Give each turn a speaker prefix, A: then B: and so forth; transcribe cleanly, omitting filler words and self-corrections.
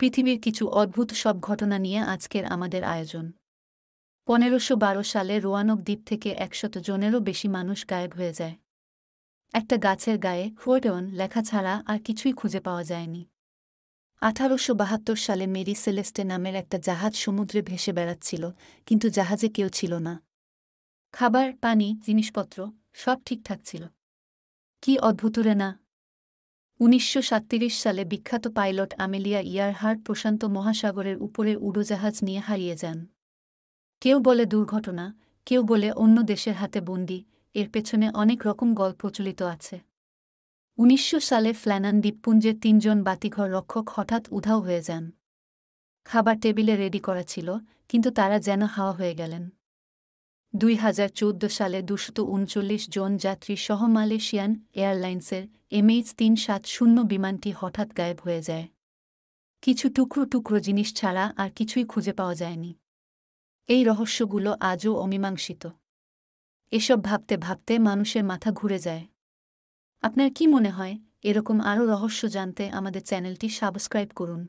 A: পৃথিবীর কিছু অদ্ভুত সব ঘটনা নিয়ে আজকের আমাদের আয়োজন। ১৫১২ সালে রোয়ানক দ্বীপ থেকে ১০০ জনেরও বেশি মানুষ গায়েব হয়ে যায়। একটা গাছের গায়ে ফোর্টন লেখা ছাড়া আর কিছুই খুঁজে পাওয়া যায়নি। ১৮৭২ সালে মেরি সেলেস্টে নামের একটা জাহাজ সমুদ্রে ভেসে বেড়াচ্ছিল, কিন্তু জাহাজে কেউ ছিল না। খাবার, পানি, জিনিসপত্র সব ঠিকঠাক ছিল। কি অদ্ভুত রে না! ১৯৩৭ সালে বিখ্যাত পাইলট আমেলিয়া ইয়ারহার্ট প্রশান্ত মহাসাগরের উপরে উড়োজাহাজ নিয়ে হারিয়ে যান। কেউ বলে দুর্ঘটনা, কেউ বলে অন্য দেশের হাতে বন্দী। এর পেছনে অনেক রকম গল্প প্রচলিত আছে। ১৯০০ সালে ফ্ল্যানান দ্বীপপুঞ্জের ৩ জন বাতিঘর রক্ষক হঠাৎ উধাও হয়ে যান। খাবার টেবিলে রেডি করা ছিল, কিন্তু তারা যেন হাওয়া হয়ে গেলেন। ২০১৪ সালে ২৩৯ জন যাত্রী সহ মালয়েশিয়ান এয়ারলাইন্সের MH370 বিমানটি হঠাৎ গায়েব হয়ে যায়। কিছু টুকরো টুকরো জিনিস ছাড়া আর কিছুই খুঁজে পাওয়া যায়নি। এই রহস্যগুলো আজও অমীমাংসিত। এসব ভাবতে ভাবতে মানুষের মাথা ঘুরে যায়। আপনার কি মনে হয়, এরকম আরও রহস্য জানতে আমাদের চ্যানেলটি সাবস্ক্রাইব করুন।